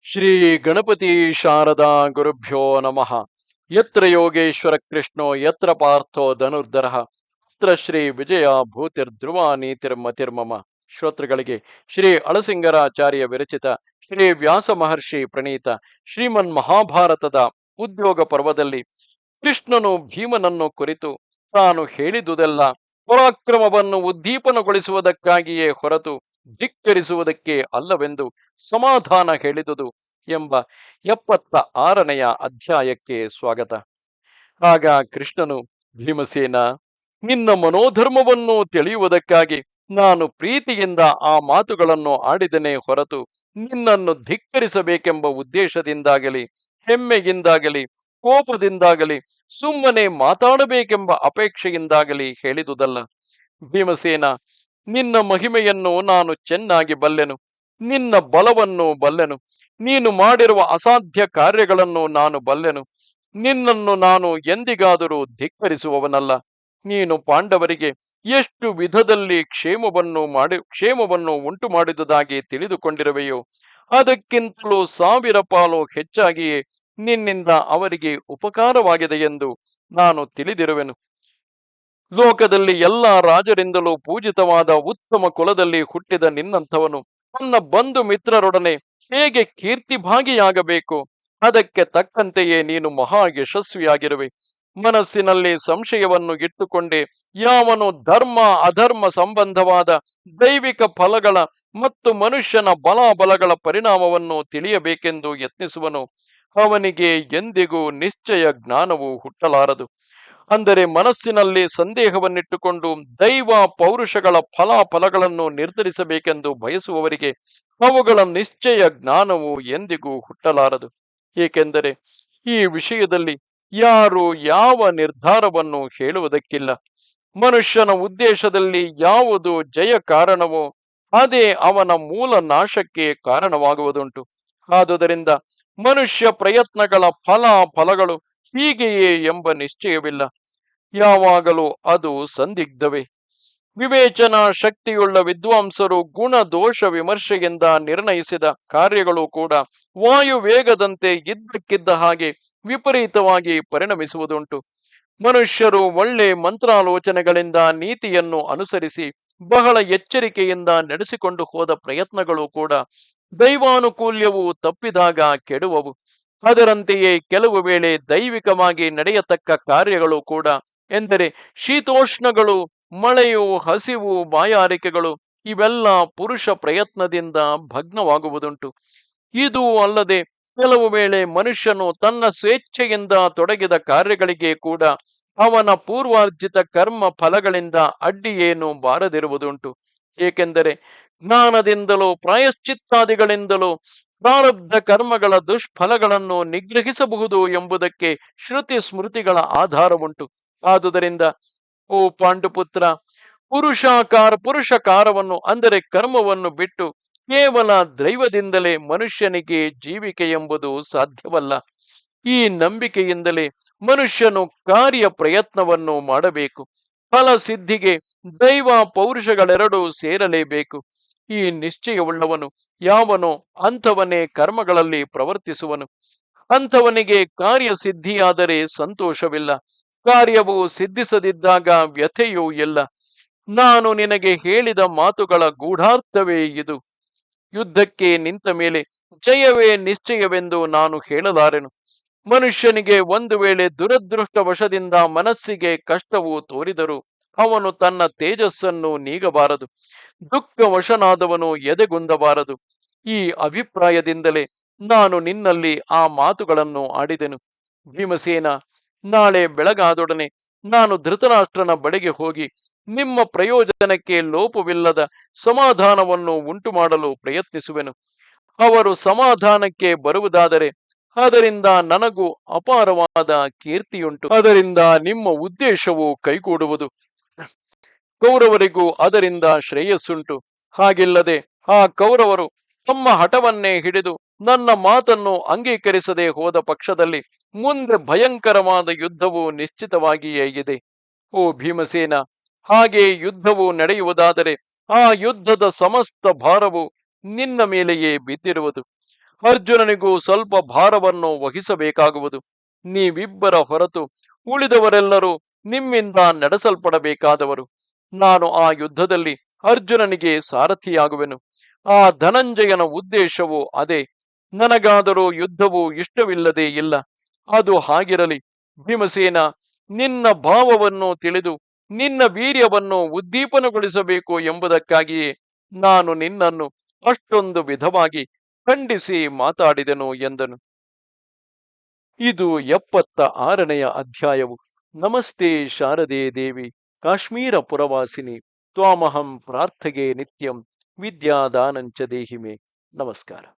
ಶ್ರೀ ಗಣಪತಿ ಶಾರದಾ ಗುರುಭ್ಯೋ ನಮಃ. ಯತ್ರ ಯೋಗೇಶ್ವರ ಕೃಷ್ಣೋ ಯತ್ರ ಪಾರ್ಥೋ ಧನುರ್ಧರಃ ತತ್ರ ಶ್ರೀ ವಿಜಯ ಭೂತಿರ್ಧ್ರುವ ನೀತಿರ್ಮತಿರ್ಮಮ. ಶ್ರೋತೃಗಳಿಗೆ ಶ್ರೀ ಅಳಸಿಂಗರಾಚಾರ್ಯ ವಿರಚಿತ ಶ್ರೀ ವ್ಯಾಸ ಮಹರ್ಷಿ ಪ್ರಣೀತ ಶ್ರೀಮನ್ ಮಹಾಭಾರತದ ಉದ್ಯೋಗ ಪರ್ವದಲ್ಲಿ ಕೃಷ್ಣನು ಭೀಮನನ್ನು ಕುರಿತು ತಾನು ಹೇಳಿದುದೆಲ್ಲ ಪರಾಕ್ರಮವನ್ನು ಉದ್ದೀಪನಗೊಳಿಸುವುದಕ್ಕಾಗಿಯೇ ಹೊರತು ಧಿಕ್ಕರಿಸುವುದಕ್ಕೆ ಅಲ್ಲವೆಂದು ಸಮಾಧಾನ ಹೇಳಿದುದು ಎಂಬ 76ನೆಯ ಅಧ್ಯಾಯಕ್ಕೆ ಸ್ವಾಗತ. ಆಗ ಕೃಷ್ಣನು, ಭೀಮಸೇನ, ನಿನ್ನ ಮನೋಧರ್ಮವನ್ನು ತಿಳಿಯುವುದಕ್ಕಾಗಿ ನಾನು ಪ್ರೀತಿಯಿಂದ ಆ ಮಾತುಗಳನ್ನು ಆಡಿದನೇ ಹೊರತು ನಿನ್ನನ್ನು ಧಿಕ್ಕರಿಸಬೇಕೆಂಬ ಉದ್ದೇಶದಿಂದಾಗಲಿ, ಹೆಮ್ಮೆಯಿಂದಾಗಲಿ, ಕೋಪದಿಂದಾಗಲಿ, ಸುಮ್ಮನೆ ಮಾತಾಡಬೇಕೆಂಬ ಅಪೇಕ್ಷೆಯಿಂದಾಗಲಿ ಹೇಳಿದುದಲ್ಲ. ಭೀಮಸೇನ, ನಿನ್ನ ಮಹಿಮೆಯನ್ನು ನಾನು ಚೆನ್ನಾಗಿ ಬಲ್ಲೆನು, ನಿನ್ನ ಬಲವನ್ನು ಬಲ್ಲೆನು, ನೀನು ಮಾಡಿರುವ ಅಸಾಧ್ಯ ಕಾರ್ಯಗಳನ್ನು ನಾನು ಬಲ್ಲೆನು. ನಿನ್ನನ್ನು ನಾನು ಎಂದಿಗಾದರೂ ಧಿಕ್ಕರಿಸುವವನಲ್ಲ. ನೀನು ಪಾಂಡವರಿಗೆ ಎಷ್ಟು ವಿಧದಲ್ಲಿ ಕ್ಷೇಮವನ್ನು ಉಂಟು ಮಾಡಿದುದಾಗಿ ತಿಳಿದುಕೊಂಡಿರುವೆಯೋ ಅದಕ್ಕಿಂತಲೂ 1000 ಪಾಲು ಹೆಚ್ಚಾಗಿಯೇ ನಿನ್ನಿಂದ ಅವರಿಗೆ ಉಪಕಾರವಾಗಿದೆ ಎಂದು ನಾನು ತಿಳಿದಿರುವೆನು. ಲೋಕದಲ್ಲಿ ಎಲ್ಲ ರಾಜರಿಂದಲೂ ಪೂಜಿತವಾದ ಉತ್ತಮ ಕುಲದಲ್ಲಿ ಹುಟ್ಟಿದ ನಿನ್ನಂಥವನು ತನ್ನ ಬಂಧು ಮಿತ್ರರೊಡನೆ ಹೇಗೆ ಕೀರ್ತಿಭಾಗಿಯಾಗಬೇಕು, ಅದಕ್ಕೆ ತಕ್ಕಂತೆಯೇ ನೀನು ಮಹಾ ಯಶಸ್ವಿಯಾಗಿರುವೆ. ಮನಸ್ಸಿನಲ್ಲಿ ಸಂಶಯವನ್ನು ಇಟ್ಟುಕೊಂಡೇ ಯಾವನು ಧರ್ಮ ಅಧರ್ಮ ಸಂಬಂಧವಾದ ದೈವಿಕ ಫಲಗಳ ಮತ್ತು ಮನುಷ್ಯನ ಬಲಾಬಲಗಳ ಪರಿಣಾಮವನ್ನು ತಿಳಿಯಬೇಕೆಂದು ಯತ್ನಿಸುವನು ಅವನಿಗೆ ಎಂದಿಗೂ ನಿಶ್ಚಯ ಜ್ಞಾನವು ಹುಟ್ಟಲಾರದು. ಅಂದರೆ ಮನಸ್ಸಿನಲ್ಲಿ ಸಂದೇಹವನ್ನಿಟ್ಟುಕೊಂಡು ದೈವ ಪೌರುಷಗಳ ಫಲಾಫಲಗಳನ್ನು ನಿರ್ಧರಿಸಬೇಕೆಂದು ಬಯಸುವವರಿಗೆ ಅವುಗಳ ನಿಶ್ಚಯ ಜ್ಞಾನವು ಎಂದಿಗೂ ಹುಟ್ಟಲಾರದು. ಏಕೆಂದರೆ ಈ ವಿಷಯದಲ್ಲಿ ಯಾರು ಯಾವ ನಿರ್ಧಾರವನ್ನು ಹೇಳುವುದಕ್ಕಿಲ್ಲ. ಮನುಷ್ಯನ ಉದ್ದೇಶದಲ್ಲಿ ಯಾವುದು ಜಯ ಕಾರಣವೋ ಅದೇ ಅವನ ಮೂಲ ನಾಶಕ್ಕೆ ಕಾರಣವಾಗುವುದುಂಟು. ಆದುದರಿಂದ ಮನುಷ್ಯ ಪ್ರಯತ್ನಗಳ ಫಲಾಫಲಗಳು ಹೀಗೆಯೇ ಎಂಬ ನಿಶ್ಚಯವಿಲ್ಲ. ಯಾವಾಗಲೂ ಅದು ಸಂದಿಗ್ಧವೇ. ವಿವೇಚನಾ ಶಕ್ತಿಯುಳ್ಳ ವಿದ್ವಾಂಸರು ಗುಣ ದೋಷ ವಿಮರ್ಶೆಯಿಂದ ನಿರ್ಣಯಿಸಿದ ಕಾರ್ಯಗಳು ಕೂಡ ವಾಯುವೇಗದಂತೆ ಇದ್ದಕ್ಕಿದ್ದ ಹಾಗೆ ವಿಪರೀತವಾಗಿ ಪರಿಣಮಿಸುವುದುಂಟು. ಮನುಷ್ಯರು ಒಳ್ಳೆ ಮಂತ್ರಾಲೋಚನೆಗಳಿಂದ ನೀತಿಯನ್ನು ಅನುಸರಿಸಿ ಬಹಳ ಎಚ್ಚರಿಕೆಯಿಂದ ನಡೆಸಿಕೊಂಡು ಹೋದ ಪ್ರಯತ್ನಗಳು ಕೂಡ ದೈವಾನುಕೂಲ್ಯವು ತಪ್ಪಿದಾಗ ಕೆಡುವವು. ಅದರಂತೆಯೇ ಕೆಲವು ವೇಳೆ ದೈವಿಕವಾಗಿ ನಡೆಯತಕ್ಕ ಕಾರ್ಯಗಳು ಕೂಡ, ಎಂದರೆ ಶೀತೋಷ್ಣಗಳು, ಮಳೆಯು, ಹಸಿವು, ಬಾಯಾರಿಕೆಗಳು, ಇವೆಲ್ಲ ಪುರುಷ ಪ್ರಯತ್ನದಿಂದ ಭಗ್ನವಾಗುವುದುಂಟು. ಇದು ಅಲ್ಲದೆ ಕೆಲವು ವೇಳೆ ಮನುಷ್ಯನು ತನ್ನ ಸ್ವೇಚ್ಛೆಯಿಂದ ತೊಡಗಿದ ಕಾರ್ಯಗಳಿಗೆ ಕೂಡ ಅವನ ಪೂರ್ವಾರ್ಜಿತ ಕರ್ಮ ಫಲಗಳಿಂದ ಅಡ್ಡಿಯೇನು ಬಾರದಿರುವುದುಂಟು. ಏಕೆಂದರೆ ಜ್ಞಾನದಿಂದಲೂ ಪ್ರಾಯಶ್ಚಿತ್ತಾದಿಗಳಿಂದಲೂ ಪ್ರಾರಬ್ಧ ಕರ್ಮಗಳ ದುಷ್ಫಲಗಳನ್ನು ನಿಗ್ರಹಿಸಬಹುದು ಎಂಬುದಕ್ಕೆ ಶ್ರುತಿ ಸ್ಮೃತಿಗಳ ಆಧಾರವುಂಟು. ಆದುದರಿಂದ ಓ ಪಾಂಡುಪುತ್ರ, ಪುರುಷಕಾರವನ್ನು ಅಂದರೆ ಕರ್ಮವನ್ನು ಬಿಟ್ಟು ಕೇವಲ ದೈವದಿಂದಲೇ ಮನುಷ್ಯನಿಗೆ ಜೀವಿಕೆ ಎಂಬುದು ಸಾಧ್ಯವಲ್ಲ. ಈ ನಂಬಿಕೆಯಿಂದಲೇ ಮನುಷ್ಯನು ಕಾರ್ಯ ಪ್ರಯತ್ನವನ್ನು ಮಾಡಬೇಕು. ಫಲ ಸಿದ್ಧಿಗೆ ದೈವ ಪೌರುಷಗಳೆರಡೂ ಸೇರಲೇಬೇಕು. ಈ ನಿಶ್ಚಯವುಳ್ಳವನು ಯಾವನೋ ಅಂಥವನೇ ಕರ್ಮಗಳಲ್ಲಿ ಪ್ರವರ್ತಿಸುವನು. ಅಂಥವನಿಗೆ ಕಾರ್ಯ ಸಿದ್ಧಿಯಾದರೆ ಸಂತೋಷವಿಲ್ಲ, ಕಾರ್ಯವು ಸಿದ್ಧಿಸದಿದ್ದಾಗ ವ್ಯಥೆಯೂ ಇಲ್ಲ. ನಾನು ನಿನಗೆ ಹೇಳಿದ ಮಾತುಗಳ ಗೂಢಾರ್ಥವೇ ಇದು. ಯುದ್ಧಕ್ಕೆ ನಿಂತ ಮೇಲೆ ಜಯವೇ ನಿಶ್ಚಯವೆಂದು ನಾನು ಹೇಳಲಾರೆನು. ಮನುಷ್ಯನಿಗೆ ಒಂದು ವೇಳೆ ದುರದೃಷ್ಟವಶದಿಂದ ಮನಸ್ಸಿಗೆ ಕಷ್ಟವು ತೋರಿದರೂ ಅವನು ತನ್ನ ತೇಜಸ್ಸನ್ನು ನೀಗಬಾರದು. ದುಃಖವಶನಾದವನು ಎದೆಗುಂದಬಾರದು. ಈ ಅಭಿಪ್ರಾಯದಿಂದಲೇ ನಾನು ನಿನ್ನಲ್ಲಿ ಆ ಮಾತುಗಳನ್ನು ಆಡಿದೆನು. ಭೀಮಸೇನ, ನಾಳೆ ಬೆಳಗಾದೊಡನೆ ನಾನು ಧೃತರಾಷ್ಟ್ರನ ಬಳಿಗೆ ಹೋಗಿ ನಿಮ್ಮ ಪ್ರಯೋಜನಕ್ಕೆ ಲೋಪವಿಲ್ಲದ ಸಮಾಧಾನವನ್ನು ಉಂಟು ಮಾಡಲು ಪ್ರಯತ್ನಿಸುವೆನು. ಅವರು ಸಮಾಧಾನಕ್ಕೆ ಬರುವುದಾದರೆ ಅದರಿಂದ ನನಗೂ ಅಪಾರವಾದ ಕೀರ್ತಿಯುಂಟು. ಅದರಿಂದ ನಿಮ್ಮ ಉದ್ದೇಶವು ಕೈಗೂಡುವುದು. ಕೌರವರಿಗೂ ಅದರಿಂದ ಶ್ರೇಯಸ್ಸುಂಟು. ಹಾಗಿಲ್ಲದೆ ಆ ಕೌರವರು ತಮ್ಮ ಹಠವನ್ನೇ ಹಿಡಿದು ನನ್ನ ಮಾತನ್ನು ಅಂಗೀಕರಿಸದೆ ಹೋದ ಪಕ್ಷದಲ್ಲಿ ಮುಂದೆ ಭಯಂಕರವಾದ ಯುದ್ಧವು ನಿಶ್ಚಿತವಾಗಿಯೇ ಇದೆ. ಓ ಭೀಮಸೇನ, ಹಾಗೆ ಯುದ್ಧವು ನಡೆಯುವುದಾದರೆ ಆ ಯುದ್ಧದ ಸಮಸ್ತ ಭಾರವು ನಿನ್ನ ಮೇಲೆಯೇ ಬಿದ್ದಿರುವುದು. ಅರ್ಜುನನಿಗೂ ಸ್ವಲ್ಪ ಭಾರವನ್ನು ವಹಿಸಬೇಕಾಗುವುದು. ನೀವಿಬ್ಬರ ಹೊರತು ಉಳಿದವರೆಲ್ಲರೂ ನಿಮ್ಮಿಂದ ನಡೆಸಲ್ಪಡಬೇಕಾದವರು. ನಾನು ಆ ಯುದ್ಧದಲ್ಲಿ ಅರ್ಜುನನಿಗೆ ಸಾರಥಿಯಾಗುವೆನು. ಆ ಧನಂಜಯನ ಉದ್ದೇಶವು ಅದೇ. ನನಗಾದರೂ ಯುದ್ಧವು ಇಷ್ಟವಿಲ್ಲದೆ ಇಲ್ಲ. ಅದು ಹಾಗಿರಲಿ. ಭೀಮಸೇನ, ನಿನ್ನ ಭಾವವನ್ನು ತಿಳಿದು ನಿನ್ನ ವೀರ್ಯವನ್ನು ಉದ್ದೀಪನಗೊಳಿಸಬೇಕು ಎಂಬುದಕ್ಕಾಗಿಯೇ ನಾನು ನಿನ್ನನ್ನು ಅಷ್ಟೊಂದು ವಿಧವಾಗಿ ಖಂಡಿಸಿ ಮಾತಾಡಿದೆನು ಎಂದನು. ಇದು 76ನೆಯ ಅಧ್ಯಾಯವು. ನಮಸ್ತೆ ಶಾರದೆ ದೇವಿ, ಕಾಶ್ಮೀರ ಪುರವಾಸಿನಿ, ತ್ವಾಮಹಂ ಪ್ರಾರ್ಥಗೆ ನಿತ್ಯಂ, ವಿದ್ಯಾದಾನಂಚ ದೇಹಿಮೆ. ನಮಸ್ಕಾರ.